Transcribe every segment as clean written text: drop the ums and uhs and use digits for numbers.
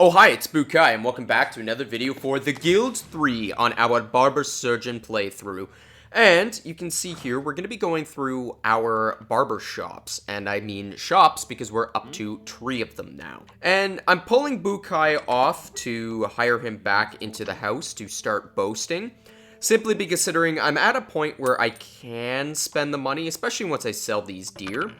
Oh hi, it's Bukai, and welcome back to another video for the Guild 3 on our Barber Surgeon playthrough. And you can see here, we're going to be going through our barber shops. And I mean shops because we're up to 3 of them now. And I'm pulling Bukai off to hire him back into the house to start boasting. Simply be considering I'm at a point where I can spend the money, especially once I sell these deer.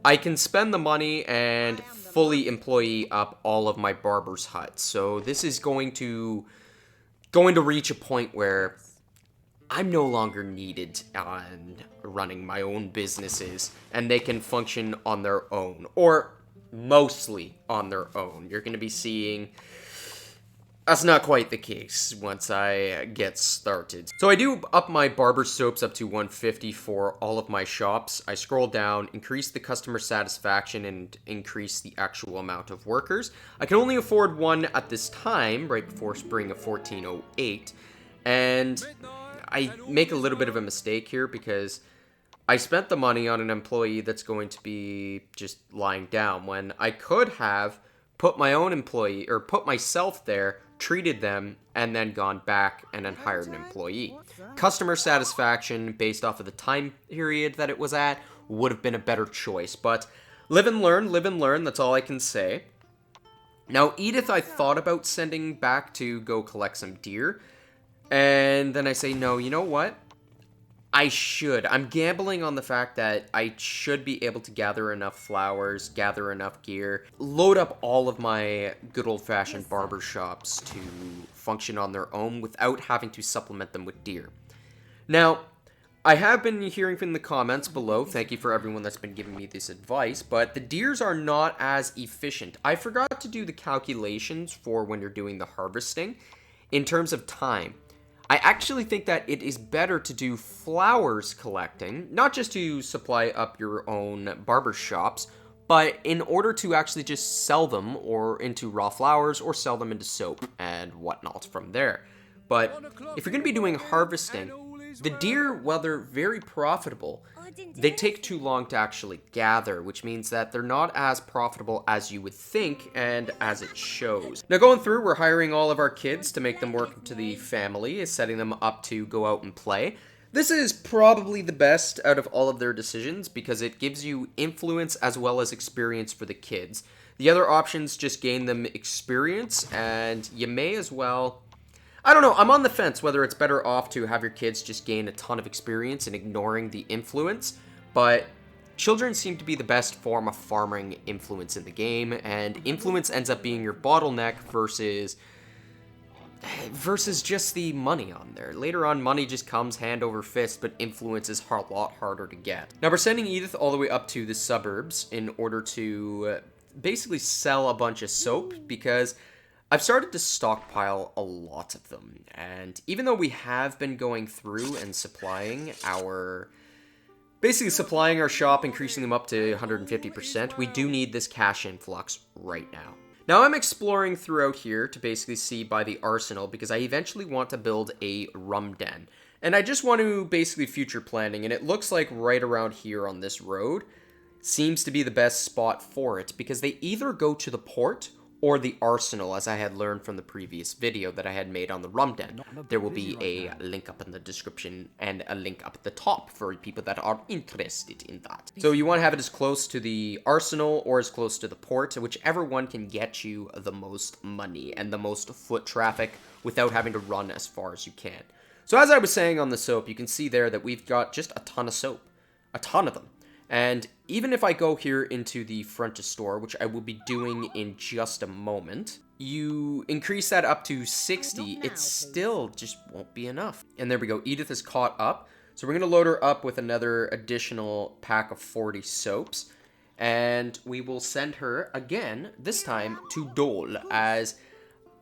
I can spend the money and fully employee up all of my barber's huts. So this is going to reach a point where I'm no longer needed on running my own businesses, and they can function on their own, or mostly on their own. You're going to be seeing that's not quite the case once I get started. So I do up my barber soaps up to 150 for all of my shops. I scroll down, increase the customer satisfaction, and increase the actual amount of workers. I can only afford one at this time, right before spring of 1408. And I make a little bit of a mistake here because I spent the money on an employee that's going to be just lying down when I could have put my own employee, or put myself there, treated them, and then gone back and then hired an employee. Customer satisfaction, based off of the time period that it was at, would have been a better choice. But live and learn, that's all I can say. Now, Edith I thought about sending back to go collect some deer. And then I say, no, you know what? I should. I'm gambling on the fact that I should be able to gather enough flowers, gather enough gear, load up all of my good old-fashioned barber shops to function on their own without having to supplement them with deer. Now, I have been hearing from the comments below, thank you for everyone that's been giving me this advice, but the deers are not as efficient. I forgot to do the calculations for when you're doing the harvesting in terms of time. I actually think that it is better to do flowers collecting, not just to supply up your own barber shops, but in order to actually just sell them or into raw flowers or sell them into soap and whatnot from there. But if you're going to be doing harvesting, the deer, while they're very profitable, they take too long to actually gather, which means that they're not as profitable as you would think and as it shows. Now going through, we're hiring all of our kids to make them work into the family, setting them up to go out and play. This is probably the best out of all of their decisions because it gives you influence as well as experience for the kids. The other options just gain them experience, and you may as well... I don't know, I'm on the fence whether it's better off to have your kids just gain a ton of experience and ignoring the influence, but children seem to be the best form of farming influence in the game, and influence ends up being your bottleneck versus just the money on there. Later on, money just comes hand over fist, but influence is a lot harder to get. Now, we're sending Edith all the way up to the suburbs in order to basically sell a bunch of soap, because I've started to stockpile a lot of them, and even though we have been going through and basically supplying our shop, increasing them up to 150%, we do need this cash influx right now. Now I'm exploring throughout here to basically see by the arsenal, because I eventually want to build a rum den, and I just want to basically future planning, and it looks like right around here on this road seems to be the best spot for it, because they either go to the port or the arsenal, as I had learned from the previous video that I had made on the rum den. There will be a link up in the description and a link up at the top for people that are interested in that. So you want to have it as close to the arsenal or as close to the port, whichever one can get you the most money and the most foot traffic without having to run as far as you can. So as I was saying on the soap, you can see there that we've got just a ton of soap. A ton of them. And even if I go here into the front of store, which I will be doing in just a moment, you increase that up to 60, it still just won't be enough. And there we go, Edith is caught up. So we're going to load her up with another additional pack of 40 soaps. And we will send her again, this time to Dole, as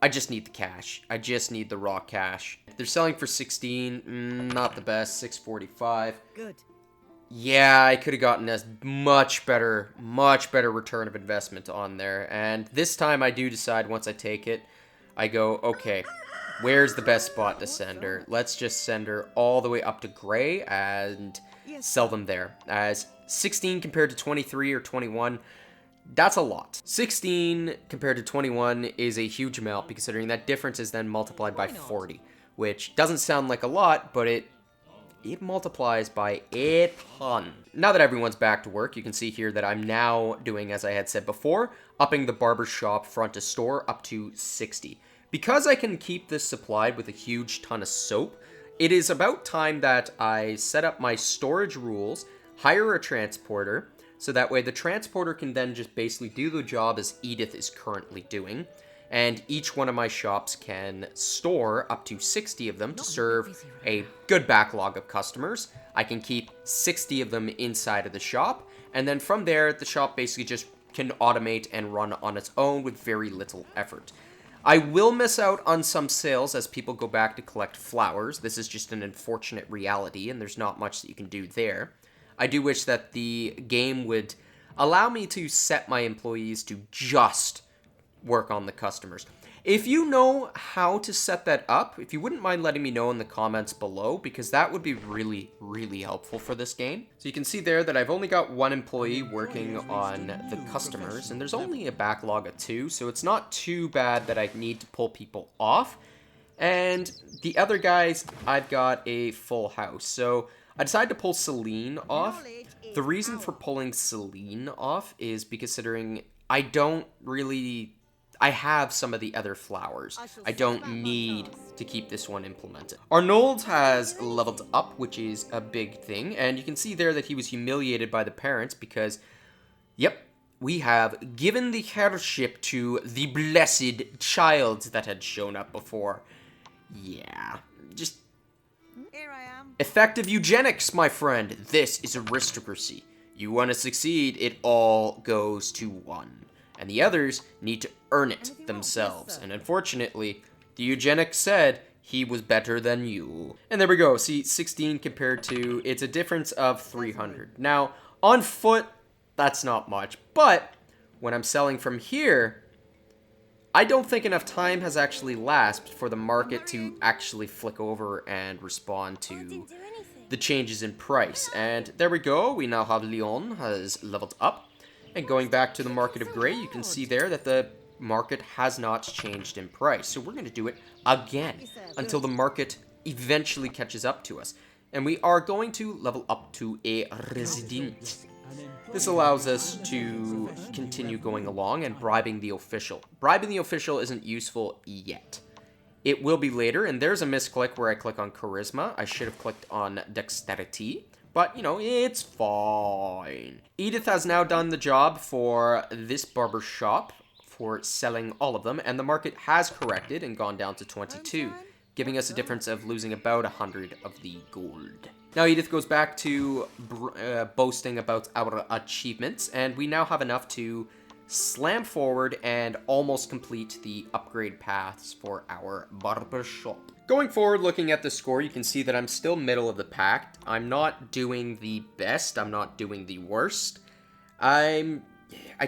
I just need the cash. I just need the raw cash. They're selling for 16, not the best, 645. Good. Yeah, I could have gotten a much better return of investment on there. And this time I do decide, once I take it, I go, okay, where's the best spot to send her? Let's just send her all the way up to Gray and sell them there. As 16 compared to 23 or 21, That's a lot. 16 compared to 21 is a huge amount, considering that difference is then multiplied by 40, which doesn't sound like a lot, but it multiplies by a ton. Now that everyone's back to work, you can see here that I'm now doing, as I had said before, upping the barbershop front to store up to 60. Because I can keep this supplied with a huge ton of soap, it is about time that I set up my storage rules, hire a transporter, so that way the transporter can then just basically do the job as Edith is currently doing. And each one of my shops can store up to 60 of them to serve a good backlog of customers. I can keep 60 of them inside of the shop, and then from there, the shop basically just can automate and run on its own with very little effort. I will miss out on some sales as people go back to collect flowers. This is just an unfortunate reality, and there's not much that you can do there. I do wish that the game would allow me to set my employees to just work on the customers. If you know how to set that up, if you wouldn't mind letting me know in the comments below, because that would be really, really helpful for this game. So you can see there that I've only got one employee working on the customers, and there's only a backlog of 2, so it's not too bad that I need to pull people off. And the other guys, I've got a full house. So I decided to pull Celine off. The reason for pulling Celine off is because considering I have some of the other flowers. I don't need to keep this one implemented. Arnold has leveled up, which is a big thing, and you can see there that he was humiliated by the parents because, yep, we have given the heirship to the blessed child that had shown up before. Yeah, just Here I am. effective eugenics, my friend. This is aristocracy. You want to succeed, it all goes to one. And the others need to earn it themselves. And unfortunately, the eugenics said he was better than you. And there we go. See, 16 compared to, it's a difference of 300. Now, on foot, that's not much. But when I'm selling from here, I don't think enough time has actually lapsed for the market to actually flick over and respond to the changes in price. And there we go. We now have Leon has leveled up. And going back to the market of gray, you can see there that the market has not changed in price. So we're going to do it again until the market eventually catches up to us. And we are going to level up to a resident. This allows us to continue going along and bribing the official. Bribing the official isn't useful yet. It will be later, and there's a misclick where I click on charisma. I should have clicked on dexterity. But, you know, it's fine. Edith has now done the job for this barber shop for selling all of them, and the market has corrected and gone down to 22, giving us a difference of losing about 100 of the gold. Now Edith goes back to boasting about our achievements, and we now have enough to slam forward and almost complete the upgrade paths for our barber shop. Going forward, looking at the score, you can see that I'm still middle of the pack. I'm not doing the best. I'm not doing the worst. I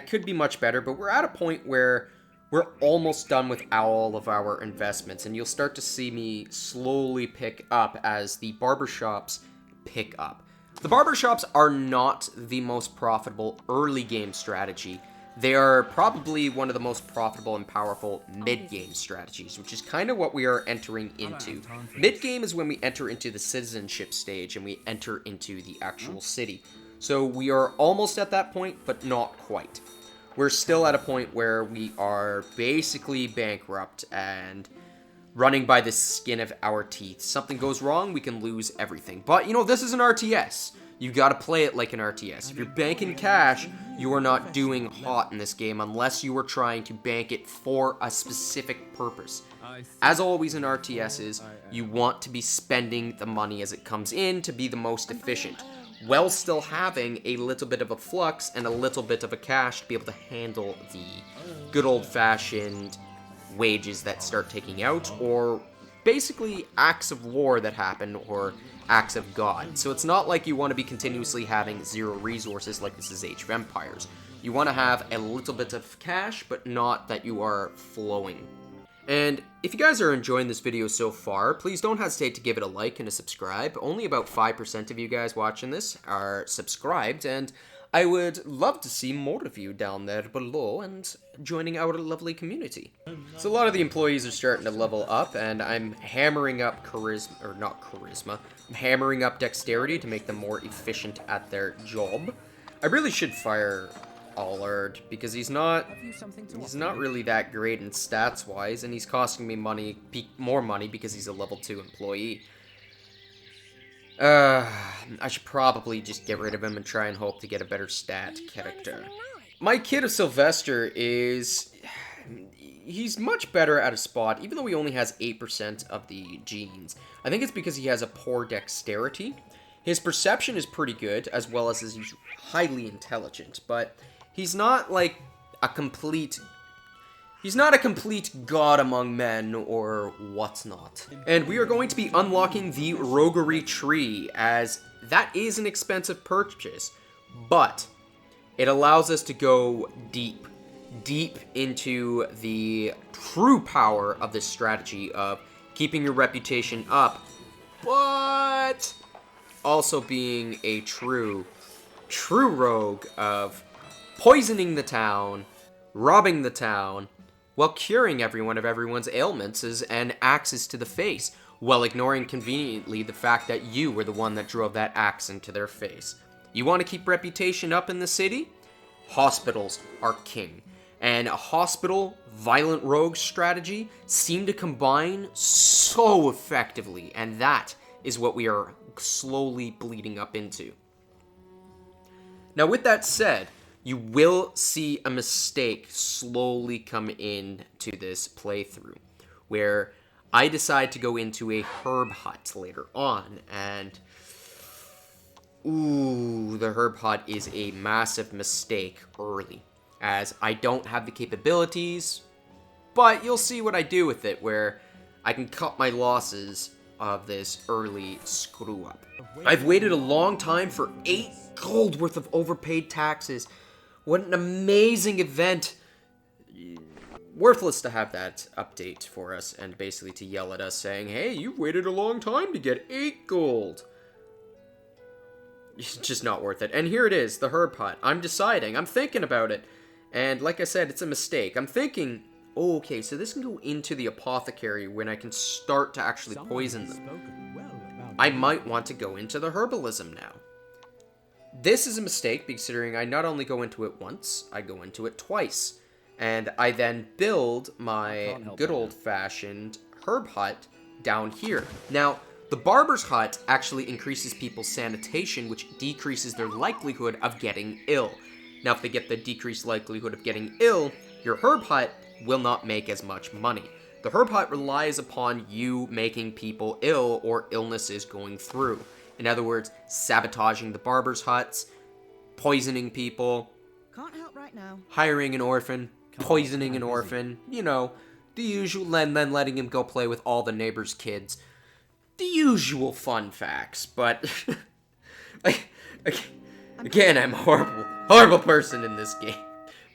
could be much better, but we're at a point where we're almost done with all of our investments, and you'll start to see me slowly pick up as the barbershops pick up. The barbershops are not the most profitable early game strategy. They are probably one of the most profitable and powerful mid-game strategies, which is kind of what we are entering into. Mid-game is when we enter into the citizenship stage and we enter into the actual city. So we are almost at that point, but not quite. We're still at a point where we are basically bankrupt and running by the skin of our teeth. Something goes wrong, we can lose everything. But, you know, this is an RTS. You gotta play it like an RTS. If you're banking cash, you are not doing hot in this game unless you are trying to bank it for a specific purpose. As always in RTSs, you want to be spending the money as it comes in to be the most efficient, while still having a little bit of a flux and a little bit of a cash to be able to handle the good old-fashioned wages that start taking out, or basically acts of war that happen, or acts of God. So it's not like you want to be continuously having zero resources like this is Age of Empires. You want to have a little bit of cash, but not that you are flowing. And if you guys are enjoying this video so far, please don't hesitate to give it a like and a subscribe. Only about 5% of you guys watching this are subscribed, and I would love to see more of you down there below and joining our lovely community. So a lot of the employees are starting to level up, and I'm hammering up charisma, or not charisma, I'm hammering up dexterity to make them more efficient at their job. I really should fire Allard, because he's not really that great in stats-wise, and he's costing me more money because he's a level 2 employee. I should probably just get rid of him and try and hope to get a better stat character. My kid of Sylvester is... he's much better at a spot, even though he only has 8% of the genes. I think it's because he has a poor dexterity. His perception is pretty good, as well as he's highly intelligent, but he's not, like, a complete... he's not a complete god among men, or whatnot. And we are going to be unlocking the Roguery Tree, as that is an expensive purchase, but it allows us to go deep into the true power of this strategy of keeping your reputation up, but also being a true rogue of poisoning the town, robbing the town, while curing everyone of everyone's ailments and axes to the face, while ignoring conveniently the fact that you were the one that drove that axe into their face. You want to keep reputation up in the city? Hospitals are king. And a hospital violent rogue strategy seem to combine so effectively, and that is what we are slowly bleeding up into. Now, with that said, you will see a mistake slowly come into this playthrough, where I decide to go into a herb hut later on, and ooh, the herb hut is a massive mistake early, as I don't have the capabilities, but you'll see what I do with it, where I can cut my losses of this early screw-up. I've waited a long time for 8 gold worth of overpaid taxes. What an amazing event. Worthless to have that update for us and basically to yell at us saying, hey, you've waited a long time to get 8 gold. It's just not worth it. And here it is, the herb hut. I'm deciding, I'm thinking about it. And like I said, it's a mistake. I'm thinking, oh, okay, so this can go into the apothecary when I can start to actually poison them. I might want to go into the herbalism now. This is a mistake, considering I not only go into it once, I go into it twice. And I then build my good old-fashioned herb hut down here. Now, the barber's hut actually increases people's sanitation, which decreases their likelihood of getting ill. Now, if they get the decreased likelihood of getting ill, your herb hut will not make as much money. The herb hut relies upon you making people ill or illnesses going through. In other words, sabotaging the barber's huts, poisoning people, Can't help right now. hiring an orphan, poisoning an orphan, you know, the usual, and then letting him go play with all the neighbors' kids. The usual fun facts, but again, I'm a horrible person in this game.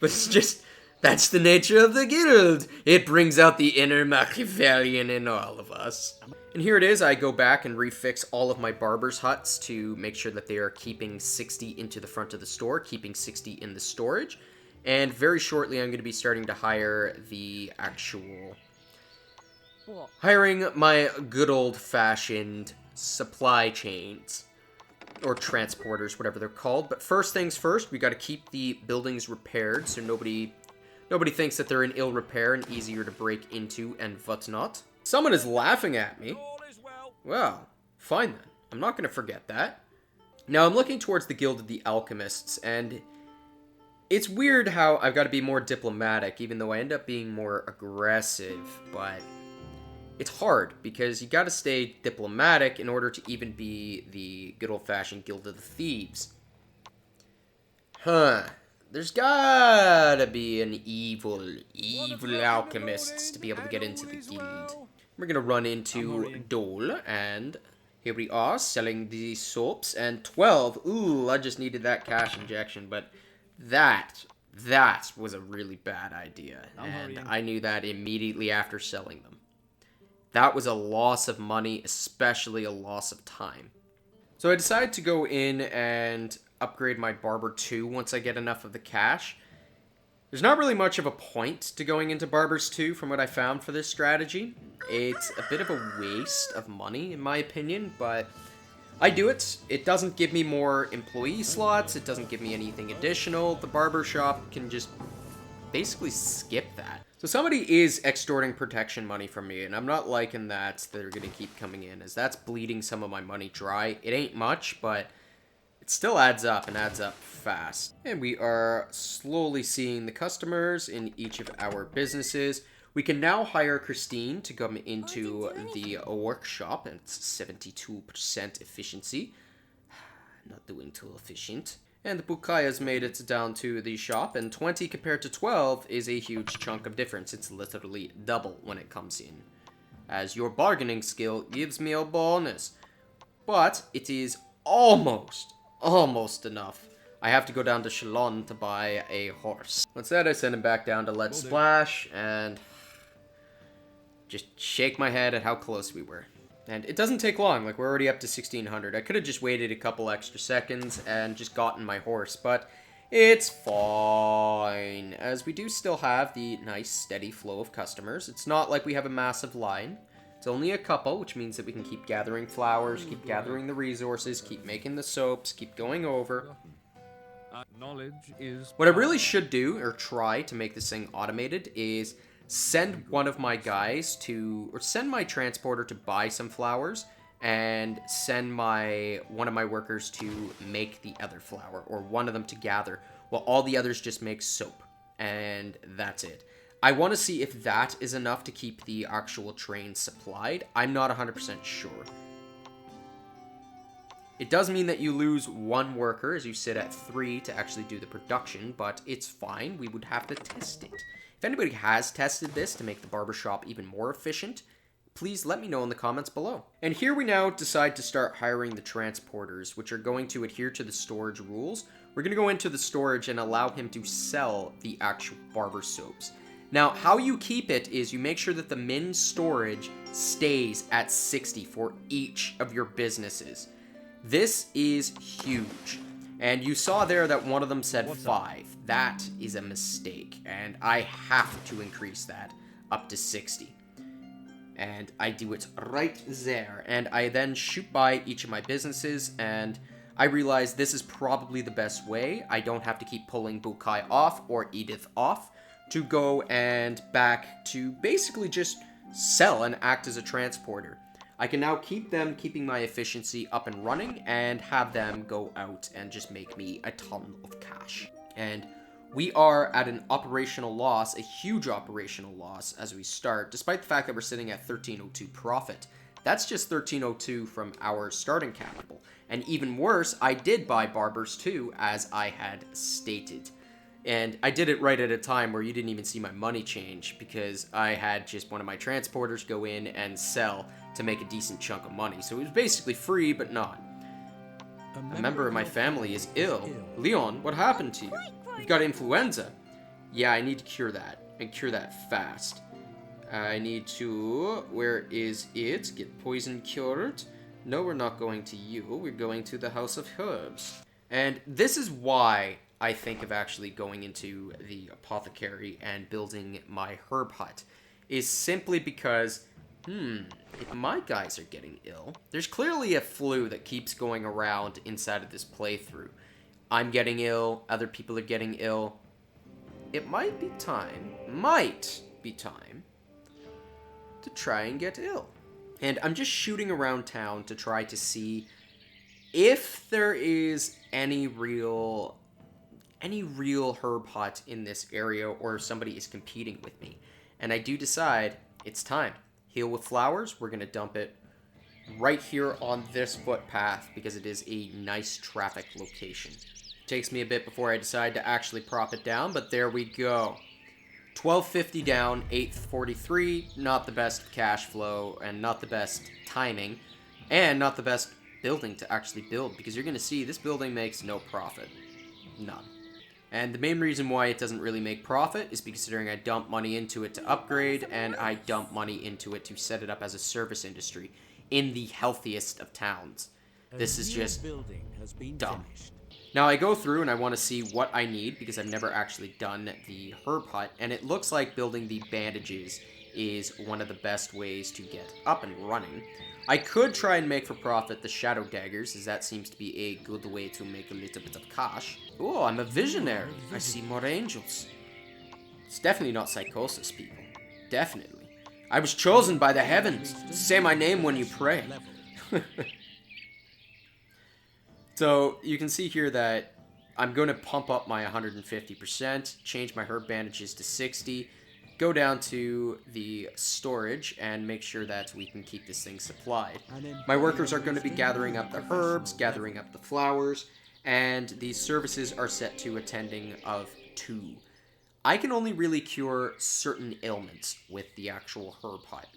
But it's just, that's the nature of the guild. It brings out the inner Machiavellian in all of us. And here it is, I go back and refix all of my barber's huts to make sure that they are keeping 60 into the front of the store, keeping 60 in the storage. And very shortly, I'm going to be starting to hire the actual... hiring my good old-fashioned supply chains. Or transporters, whatever they're called. But first things first, we got to keep the buildings repaired so nobody thinks that they're in ill repair and easier to break into and whatnot. Someone is laughing at me. Well, fine then. I'm not going to forget that. Now, I'm looking towards the Guild of the Alchemists, and it's weird how I've got to be more diplomatic, even though I end up being more aggressive, but it's hard, because you got to stay diplomatic in order to even be the good old-fashioned Guild of the Thieves. There's gotta be an evil alchemist to be able to get into the guild. We're gonna run into Dole, and here we are, selling these soaps, and 12. Ooh, I just needed that cash injection, but that was a really bad idea, and I knew that immediately after selling them. That was a loss of money, especially a loss of time. So I decided to go in and upgrade my Barber 2 once I get enough of the cash. There's not really much of a point to going into Barbers 2 from what I found for this strategy. It's a bit of a waste of money, in my opinion, but I do it. It doesn't give me more employee slots. It doesn't give me anything additional. The barber shop can just basically skip that. So somebody is extorting protection money from me, and I'm not liking that they're going to keep coming in, as that's bleeding some of my money dry. It ain't much, but it still adds up, and adds up fast. And we are slowly seeing the customers in each of our businesses. We can now hire Christine to come into the workshop, and it's 72% efficiency. Not doing too efficient. And the Bukaya's made it down to the shop, and 20 compared to 12 is a huge chunk of difference. It's literally double when it comes in, as your bargaining skill gives me a bonus. But it is almost enough. I have to go down to Shalon to buy a horse. Instead, I send him back down to Let's Splash, and just shake my head at how close we were. And it doesn't take long, like we're already up to 1600. I could have just waited a couple extra seconds and just gotten my horse, but it's fine, as we do still have the nice steady flow of customers. It's not like we have a massive line. It's only a couple, which means that we can keep gathering flowers, keep gathering the resources, keep making the soaps, keep going over. What I really should do, or try to make this thing automated, is send one of my guys to, or send my transporter to buy some flowers, and send one of my workers to make the other flower, or one of them to gather, while all the others just make soap. And that's it. I want to see if that is enough to keep the actual train supplied. I'm not 100% sure. It does mean that you lose one worker as you sit at 3 to actually do the production, but it's fine. We would have to test it. If anybody has tested this to make the barbershop even more efficient, please let me know in the comments below. And here we now decide to start hiring the transporters, which are going to adhere to the storage rules. We're going to go into the storage and allow him to sell the actual barber soaps. Now, how you keep it is you make sure that the min storage stays at 60 for each of your businesses. This is huge. And you saw there that one of them said 5. That is a mistake, and I have to increase that up to 60. And I do it right there, and I then shoot by each of my businesses, and I realize this is probably the best way. I don't have to keep pulling Bukai off or Edith off to go and back to basically just sell and act as a transporter. I can now keep them keeping my efficiency up and running and have them go out and just make me a ton of cash. And we are at an operational loss, a huge operational loss as we start, despite the fact that we're sitting at 1302 profit. That's just 1302 from our starting capital. And even worse, I did buy Barbers 2 as I had stated. And I did it right at a time where you didn't even see my money change, because I had just one of my transporters go in and sell to make a decent chunk of money. So it was basically free, but not. A member of my family is ill. Leon, what happened to you? You've got influenza. Yeah, I need to cure that, and cure that fast. I need to, where is it? Get poison cured. No, we're not going to you. We're going to the House of Herbs. And this is why I think of actually going into the apothecary and building my herb hut, is simply because, if my guys are getting ill, there's clearly a flu that keeps going around inside of this playthrough. I'm getting ill, other people are getting ill. It might be time to try and get ill. And I'm just shooting around town to try to see if there is any real herb hut in this area, or somebody is competing with me. And I do decide it's time. Heal with flowers, we're going to dump it right here on this footpath because it is a nice traffic location. Takes me a bit before I decide to actually prop it down, but there we go. 1250 down, 843, not the best cash flow, and not the best timing, and not the best building to actually build, because you're going to see this building makes no profit. None. And the main reason why it doesn't really make profit is considering I dump money into it to upgrade, and I dump money into it to set it up as a service industry in the healthiest of towns. This is just dumb. Now I go through and I want to see what I need because I've never actually done the herb hut, and it looks like building the bandages is one of the best ways to get up and running. I could try and make for profit the shadow daggers, as that seems to be a good way to make a little bit of cash. Oh, I'm a visionary. I see more angels. It's definitely not psychosis, people. Definitely. I was chosen by the heavens. Say my name when you pray. So you can see here that I'm going to pump up my 150%, change my herb bandages to 60, go down to the storage and make sure that we can keep this thing supplied. My workers are going to be gathering up the herbs, gathering up the flowers, and these services are set to attending of 2. I can only really cure certain ailments with the actual herb hut.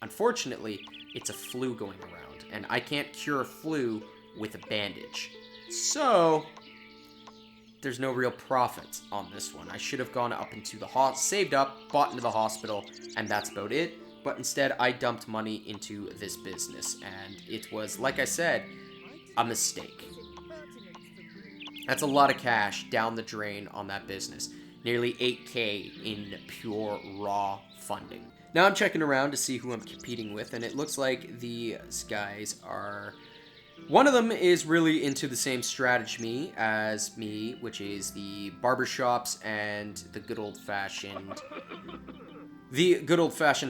Unfortunately, it's a flu going around, and I can't cure flu with a bandage. So, there's no real profit on this one. I should have gone up into the saved up, bought into the hospital, and that's about it. But instead, I dumped money into this business, and it was, like I said, a mistake. That's a lot of cash down the drain on that business. Nearly 8K in pure raw funding. Now I'm checking around to see who I'm competing with, and it looks like these guys are... One of them is really into the same strategy as me, which is the barbershops and the good old-fashioned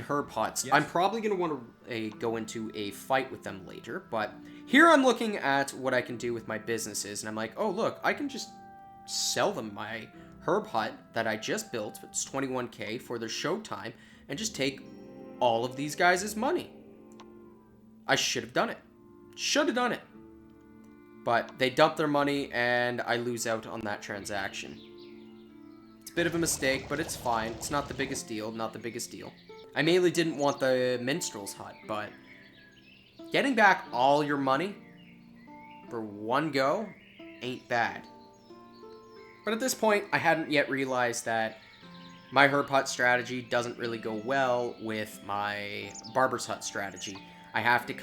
herb huts. Yes. I'm probably going to want to go into a fight with them later, but here I'm looking at what I can do with my businesses, and I'm like, oh, look, I can just sell them my herb hut that I just built. It's 21K for their showtime, and just take all of these guys' money. I should have done it. Should have done it. But they dump their money, and I lose out on that transaction. It's a bit of a mistake, but it's fine. It's not the biggest deal, not the biggest deal. I mainly didn't want the minstrel's hut, but getting back all your money for one go ain't bad. But at this point, I hadn't yet realized that my herb hut strategy doesn't really go well with my barber's hut strategy. I have to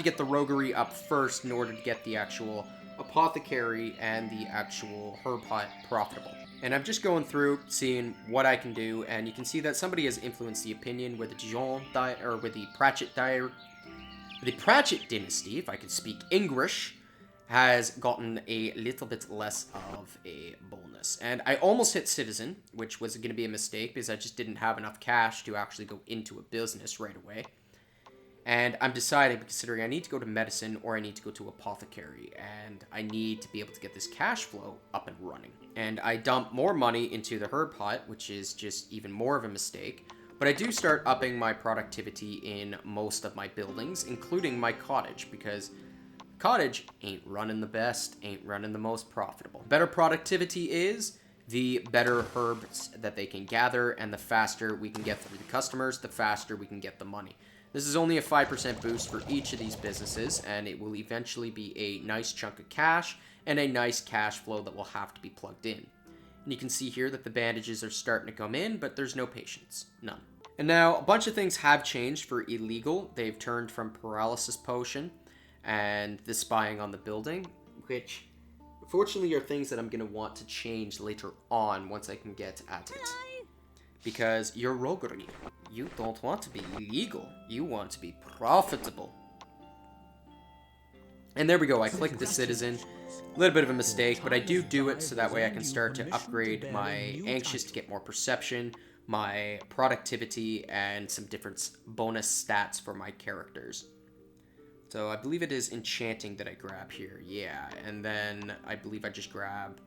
get the roguery up first in order to get the actual apothecary and the actual herb hut profitable. And I'm just going through, seeing what I can do, and you can see that somebody has influenced the opinion with the the Pratchett dynasty, if I could speak English, has gotten a little bit less of a bonus. And I almost hit citizen, which was going to be a mistake because I just didn't have enough cash to actually go into a business right away. And I'm deciding, considering I need to go to medicine or I need to go to apothecary, and I need to be able to get this cash flow up and running. And I dump more money into the herb hut, which is just even more of a mistake. But I do start upping my productivity in most of my buildings, including my cottage, because cottage ain't running the best, ain't running the most profitable. Better productivity is, the better herbs that they can gather, and the faster we can get through the customers, the faster we can get the money. This is only a 5% boost for each of these businesses, and it will eventually be a nice chunk of cash and a nice cash flow that will have to be plugged in. And you can see here that the bandages are starting to come in, but there's no patients. None. And now, a bunch of things have changed for illegal. They've turned from paralysis potion and the spying on the building, which unfortunately are things that I'm going to want to change later on once I can get at it. Because you're roguery. You don't want to be illegal. You want to be profitable. And there we go. I clicked the citizen. A little bit of a mistake, but I do it so that way I can start to upgrade my anxious to get more perception, my productivity, and some different bonus stats for my characters. So I believe it is enchanting that I grab here. Yeah, and then I believe I just grab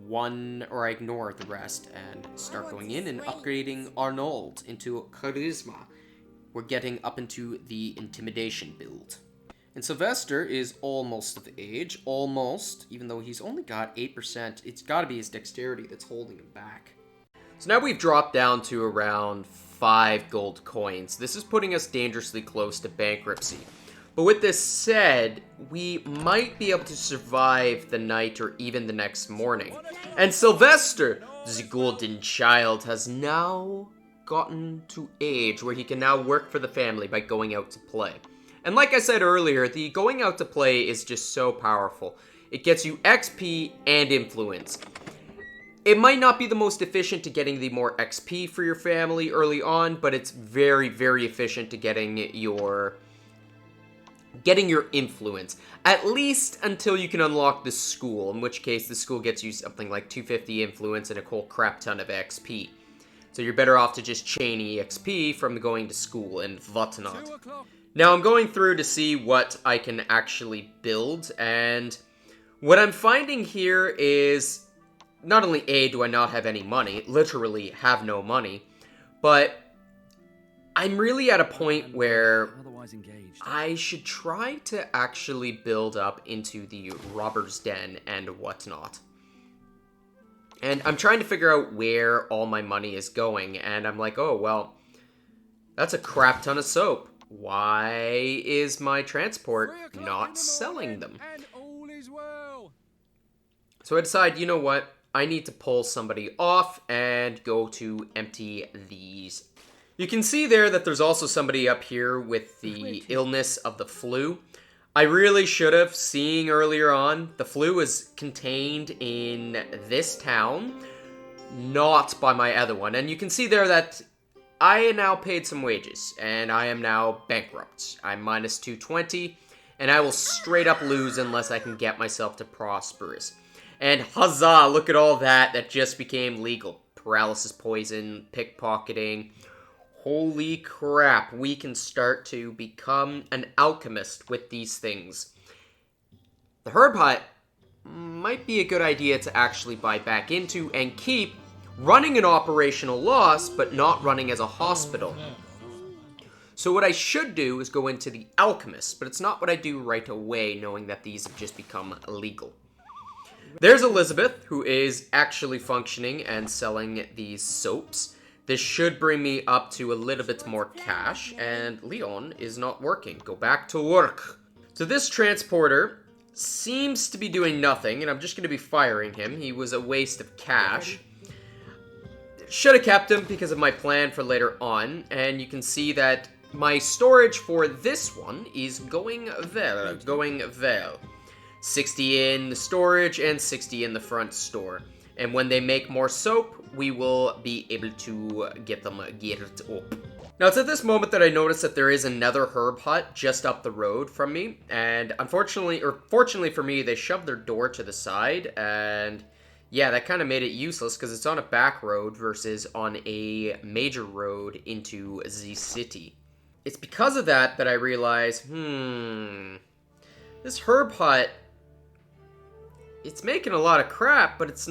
one, or I ignore the rest and start going in and upgrading Arnold into Charisma. We're getting up into the Intimidation build. And Sylvester is almost of age, almost, even though he's only got 8%, it's gotta be his dexterity that's holding him back. So now we've dropped down to around 5 gold coins. This is putting us dangerously close to bankruptcy. But with this said, we might be able to survive the night or even the next morning. And Sylvester, the golden child, has now gotten to age where he can now work for the family by going out to play. And like I said earlier, the going out to play is just so powerful. It gets you XP and influence. It might not be the most efficient to getting the more XP for your family early on, but it's very, very efficient to getting your influence. At least until you can unlock the school, in which case the school gets you something like 250 influence and a whole crap ton of XP. So you're better off to just chain EXP from going to school and whatnot. Now I'm going through to see what I can actually build, and what I'm finding here is not only A, do I not have any money, literally have no money, but I'm really at a point where I should try to actually build up into the robber's den and whatnot. And I'm trying to figure out where all my money is going, and I'm like, oh, well, that's a crap ton of soap. Why is my transport not selling them? So I decide, you know what? I need to pull somebody off and go to empty these. You can see there that there's also somebody up here with the illness of the flu. I really should have, seeing earlier on, the flu is contained in this town, not by my other one. And you can see there that I now paid some wages, and I am now bankrupt. I'm minus 220, and I will straight up lose unless I can get myself to prosperous. And huzzah, look at all that just became legal. Paralysis poison, pickpocketing. Holy crap, we can start to become an alchemist with these things. The herb hut might be a good idea to actually buy back into and keep running an operational loss, but not running as a hospital. So what I should do is go into the alchemist, but it's not what I do right away, knowing that these have just become illegal. There's Elizabeth, who is actually functioning and selling these soaps. This should bring me up to a little bit more cash, and Leon is not working. Go back to work. So this transporter seems to be doing nothing, and I'm just going to be firing him. He was a waste of cash. Should have kept him because of my plan for later on, and you can see that my storage for this one is going well. 60 in the storage and 60 in the front store. And when they make more soap, we will be able to get them geared up. Now, it's at this moment that I notice that there is another herb hut just up the road from me. And unfortunately, or fortunately for me, they shoved their door to the side. And yeah, that kind of made it useless because it's on a back road versus on a major road into the city. It's because of that that I realize, this herb hut, it's making a lot of crap, but it's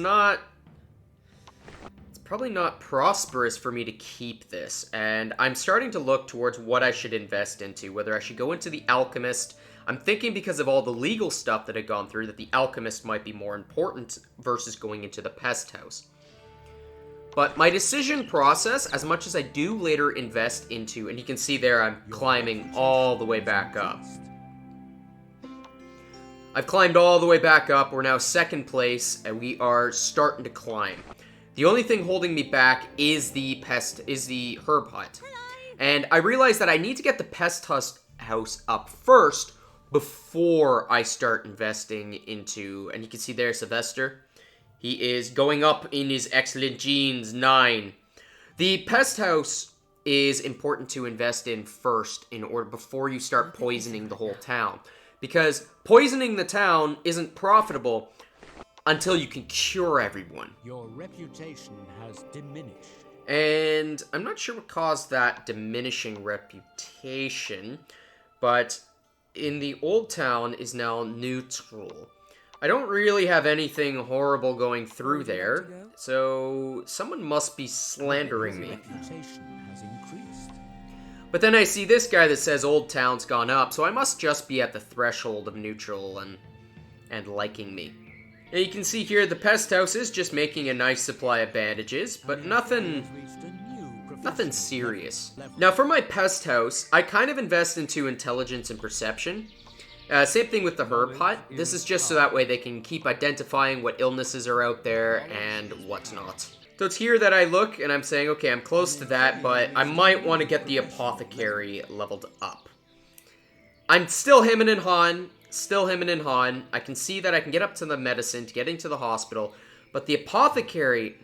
probably not prosperous for me to keep this. And I'm starting to look towards what I should invest into, whether I should go into the alchemist. I'm thinking because of all the legal stuff that I've gone through that the alchemist might be more important versus going into the pest house. But my decision process, as much as I do later invest into, and you can see there I'm climbing all the way back up. I've climbed all the way back up. We're now second place, and we are starting to climb. The only thing holding me back is the herb hut. And I realized that I need to get the pest house up first before I start investing into, and you can see there Sylvester. He is going up in his excellent genes, 9. The pest house is important to invest in first before you start poisoning the whole town. Because poisoning the town isn't profitable until you can cure everyone. Your reputation has diminished. And I'm not sure what caused that diminishing reputation, but in the old town is now neutral. I don't really have anything horrible going through there, so someone must be slandering me. But then I see this guy that says Old Town's gone up, so I must just be at the threshold of neutral and liking me. And you can see here the pest house is just making a nice supply of bandages, but nothing serious. Now for my pest house, I kind of invest into intelligence and perception. Same thing with the herb hut. This is just so that way they can keep identifying what illnesses are out there and whatnot. So it's here that I look, and I'm saying, okay, I'm close to that, but I might want to get the apothecary leveled up. I'm still hemming and hawing, still hemming and hawing. I can see that I can get up to the medicine, to get into the hospital. But the apothecary,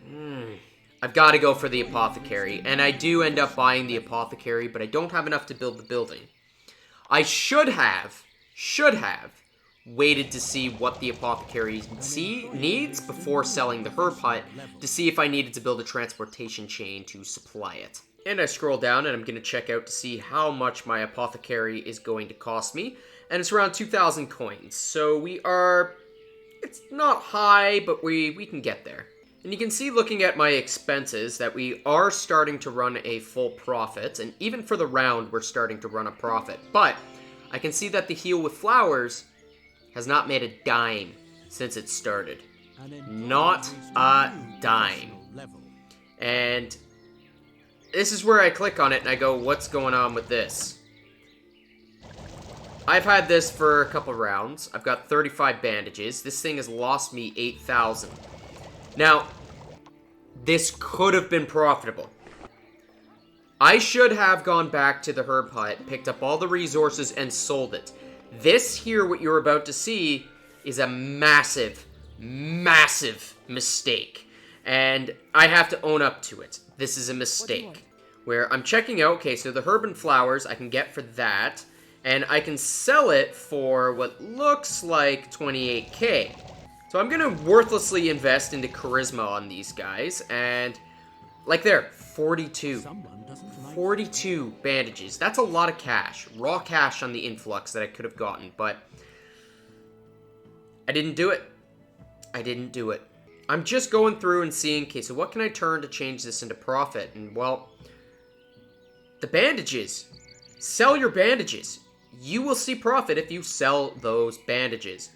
I've got to go for the apothecary. And I do end up buying the apothecary, but I don't have enough to build the building. I should have waited to see what the apothecary needs before selling the herb hut to see if I needed to build a transportation chain to supply it. And I scroll down and I'm going to check out to see how much my apothecary is going to cost me. And it's around 2,000 coins. So it's not high, but we can get there. And you can see looking at my expenses that we are starting to run a full profit. And even for the round, we're starting to run a profit. But I can see that the Heal with Flowers has not made a dime since it started. Not a dime. And this is where I click on it and I go, what's going on with this? I've had this for a couple rounds. I've got 35 bandages. This thing has lost me 8,000. Now, this could have been profitable. I should have gone back to the herb hut, picked up all the resources, and sold it. This here, what you're about to see, is a massive, massive mistake. And I have to own up to it. This is a mistake. Where I'm checking out, okay, so the herb and flowers I can get for that. And I can sell it for what looks like 28k. So I'm going to worthlessly invest into charisma on these guys. And, like there, 42. 42 bandages. That's a lot of cash. Raw cash on the influx that I could have gotten. But I didn't do it. I didn't do it. I'm just going through and seeing, okay, so what can I turn to change this into profit? And, well, the bandages. Sell your bandages. You will see profit if you sell those bandages.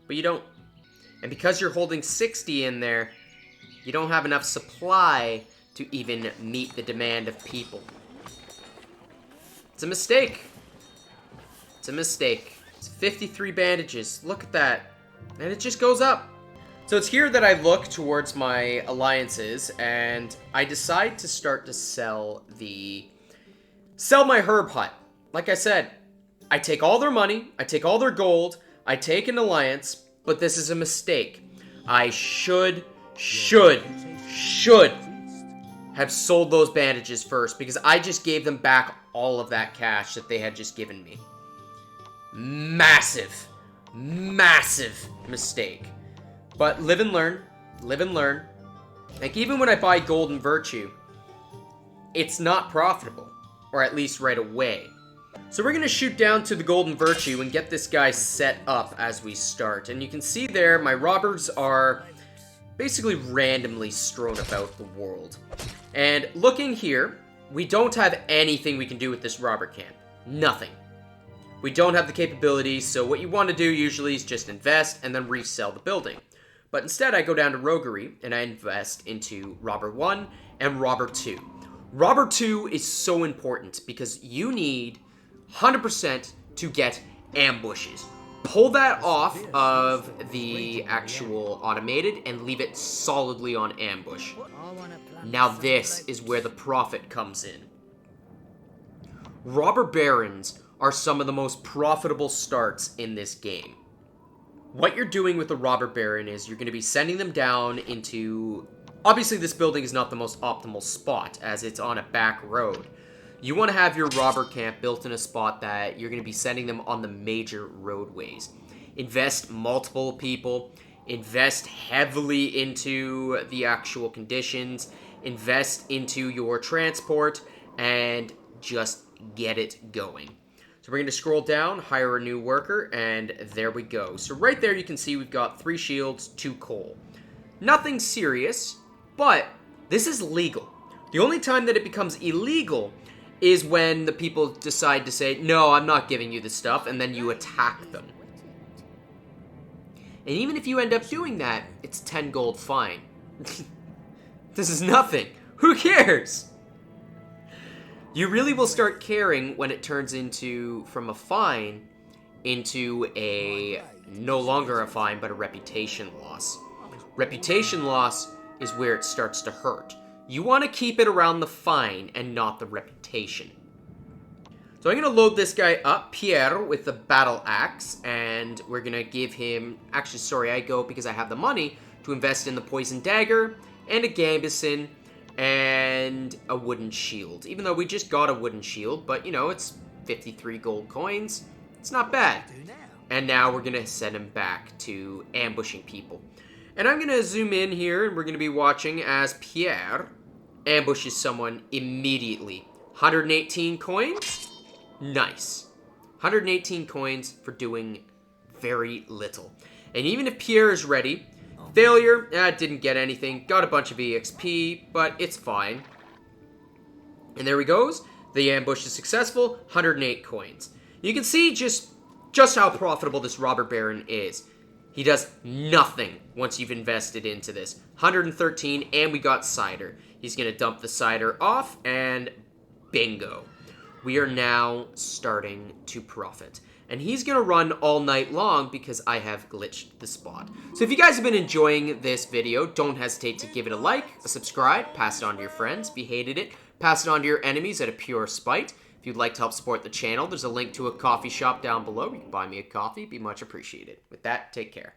But you don't. And because you're holding 60 in there, you don't have enough supply to even meet the demand of people. It's a mistake. It's a mistake. It's 53 bandages. Look at that. And it just goes up. So it's here that I look towards my alliances, and I decide to start to sell my herb hut. Like I said, I take all their money, I take all their gold, I take an alliance, but this is a mistake. I should have sold those bandages first, because I just gave them back all of that cash that they had just given me. Massive, massive mistake. But live and learn, live and learn. Like, even when I buy Golden Virtue, it's not profitable, or at least right away. So we're going to shoot down to the Golden Virtue and get this guy set up as we start. And you can see there, my robbers are basically randomly strewn about the world. And looking here, we don't have anything we can do with this robber camp. Nothing. We don't have the capabilities, so what you want to do usually is just invest and then resell the building. But instead, I go down to Roguery, and I invest into Robber 1 and Robber 2. Robber 2 is so important because you need 100% to get ambushes. Pull that off of the actual automated and leave it solidly on ambush. Now this is where the profit comes in. Robber Barons are some of the most profitable starts in this game. What you're doing with the Robber Baron is you're going to be sending them down into... Obviously, this building is not the most optimal spot, as it's on a back road. You want to have your robber camp built in a spot that you're going to be sending them on the major roadways. Invest multiple people. Invest heavily into the actual conditions. Invest into your transport. And just get it going. So we're going to scroll down, hire a new worker, and there we go. So right there you can see we've got 3 shields, 2 coal. Nothing serious, but this is legal. The only time that it becomes illegal is when the people decide to say, no, I'm not giving you this stuff, and then you attack them. And even if you end up doing that, it's 10 gold fine. This is nothing. Who cares? You really will start caring when it turns into, from a fine, into a, no longer a fine, but a reputation loss. Reputation loss is where it starts to hurt. You want to keep it around the fine and not the reputation. So I'm going to load this guy up, Pierre, with the battle axe, and we're going to give him... Actually, sorry, I go because I have the money to invest in the poison dagger, and a gambeson, and a wooden shield. Even though we just got a wooden shield, but, you know, it's 53 gold coins. It's not bad. And now we're going to send him back to ambushing people. And I'm going to zoom in here, and we're going to be watching as Pierre ambushes someone immediately. 118 coins? Nice. 118 coins for doing very little. And even if Pierre is ready, failure, didn't get anything. Got a bunch of EXP, but it's fine. And there he goes. The ambush is successful. 108 coins. You can see just how profitable this robber baron is. He does nothing once you've invested into this. 113, and we got cider. He's going to dump the cider off, and bingo. We are now starting to profit. And he's going to run all night long because I have glitched the spot. So if you guys have been enjoying this video, don't hesitate to give it a like, a subscribe, pass it on to your friends if you hated it, pass it on to your enemies out of pure spite. If you'd like to help support the channel, there's a link to a coffee shop down below. You can buy me a coffee, be much appreciated. With that, take care.